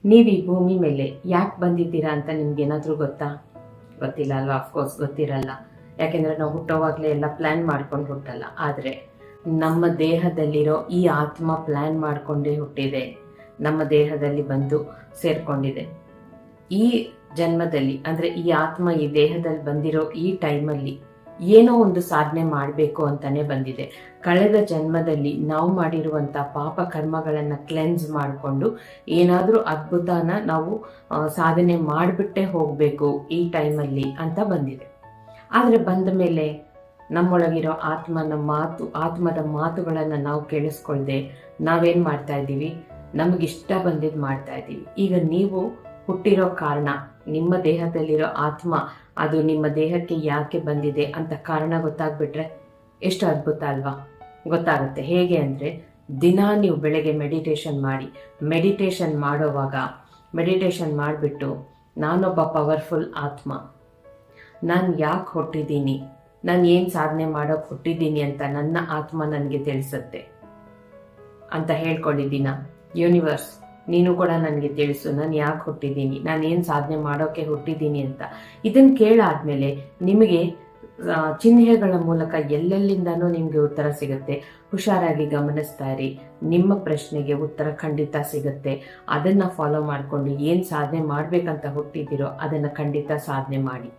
ನೀವು ಈ ಭೂಮಿ ಮೇಲೆ ಯಾಕೆ ಬಂದಿದ್ದೀರಾ ಅಂತ ನಿಮ್ಗೇನಾದರೂ ಗೊತ್ತಿಲ್ಲ ಅಲ್ವಾ? ಅಫ್ಕೋರ್ಸ್ ಗೊತ್ತಿರಲ್ಲ. ಯಾಕೆಂದರೆ ನಾವು ಹುಟ್ಟೋವಾಗಲೇ ಎಲ್ಲ ಪ್ಲ್ಯಾನ್ ಮಾಡ್ಕೊಂಡು ಹುಟ್ಟಲ್ಲ. ಆದರೆ ನಮ್ಮ ದೇಹದಲ್ಲಿರೋ ಈ ಆತ್ಮ ಪ್ಲ್ಯಾನ್ ಮಾಡಿಕೊಂಡೇ ಹುಟ್ಟಿದೆ, ನಮ್ಮ ದೇಹದಲ್ಲಿ ಬಂದು ಸೇರಿಕೊಂಡಿದೆ. ಈ ಜನ್ಮದಲ್ಲಿ ಅಂದರೆ ಈ ಆತ್ಮ ಈ ದೇಹದಲ್ಲಿ ಬಂದಿರೋ ಈ ಟೈಮಲ್ಲಿ ಏನೋ ಒಂದು ಸಾಧನೆ ಮಾಡಬೇಕು ಅಂತಾನೆ ಬಂದಿದೆ. ಕಳೆದ ಜನ್ಮದಲ್ಲಿ ನಾವು ಮಾಡಿರುವಂಥ ಪಾಪ ಕರ್ಮಗಳನ್ನು ಕ್ಲೆನ್ಸ್ ಮಾಡಿಕೊಂಡು ಏನಾದರೂ ಅದ್ಭುತನ ನಾವು ಸಾಧನೆ ಮಾಡಿಬಿಟ್ಟೇ ಹೋಗಬೇಕು ಈ ಟೈಮಲ್ಲಿ ಅಂತ ಬಂದಿದೆ. ಆದರೆ ಬಂದ ಮೇಲೆ ನಮ್ಮೊಳಗಿರೋ ಆತ್ಮದ ಮಾತುಗಳನ್ನು ನಾವು ಕೇಳಿಸ್ಕೊಳ್ದೆ ನಾವೇನು ಮಾಡ್ತಾ ಇದ್ದೀವಿ? ನಮಗಿಷ್ಟ ಬಂದಿದ್ದು ಮಾಡ್ತಾ ಇದ್ದೀವಿ. ಈಗ ನೀವು ಹುಟ್ಟಿರೋ ಕಾರಣ, ನಿಮ್ಮ ದೇಹದಲ್ಲಿರೋ ಆತ್ಮ ಅದು ನಿಮ್ಮ ದೇಹಕ್ಕೆ ಯಾಕೆ ಬಂದಿದೆ ಅಂತ ಕಾರಣ ಗೊತ್ತಾಗ್ಬಿಟ್ರೆ ಎಷ್ಟು ಅದ್ಭುತ ಅಲ್ವಾ? ಗೊತ್ತಾಗುತ್ತೆ. ಹೇಗೆ ಅಂದರೆ, ದಿನ ನೀವು ಬೆಳಗ್ಗೆ ಮೆಡಿಟೇಷನ್ ಮಾಡೋವಾಗ ಮೆಡಿಟೇಷನ್ ಮಾಡಿಬಿಟ್ಟು ನಾನೊಬ್ಬ ಪವರ್ಫುಲ್ ಆತ್ಮ, ನಾನು ಯಾಕೆ ಹುಟ್ಟಿದ್ದೀನಿ, ನಾನು ಏನು ಸಾಧನೆ ಮಾಡೋಕೆ ಹುಟ್ಟಿದ್ದೀನಿ ಅಂತ ನನ್ನ ಆತ್ಮ ನನಗೆ ತಿಳಿಸುತ್ತೆ ಅಂತ ಹೇಳ್ಕೊಳ್ಳಿ ದಿನ. ಯೂನಿವರ್ಸ್ ನೀನು ಕೂಡ ನನಗೆ ತಿಳಿಸು, ನಾನು ಯಾಕೆ ಹುಟ್ಟಿದ್ದೀನಿ, ನಾನು ಏನು ಸಾಧನೆ ಮಾಡೋಕ್ಕೆ ಹುಟ್ಟಿದ್ದೀನಿ ಅಂತ. ಇದನ್ನು ಕೇಳಾದ್ಮೇಲೆ ನಿಮಗೆ ಚಿಹ್ನೆಗಳ ಮೂಲಕ ಎಲ್ಲೆಲ್ಲಿಂದನೂ ನಿಮಗೆ ಉತ್ತರ ಸಿಗುತ್ತೆ. ಹುಷಾರಾಗಿ ಗಮನಿಸ್ತಾ ಇರಿ, ನಿಮ್ಮ ಪ್ರಶ್ನೆಗೆ ಉತ್ತರ ಖಂಡಿತ ಸಿಗುತ್ತೆ. ಅದನ್ನು ಫಾಲೋ ಮಾಡಿಕೊಂಡು ಏನು ಸಾಧನೆ ಮಾಡಬೇಕಂತ ಹುಟ್ಟಿದ್ದೀರೋ ಅದನ್ನು ಖಂಡಿತ ಸಾಧನೆ ಮಾಡಿ.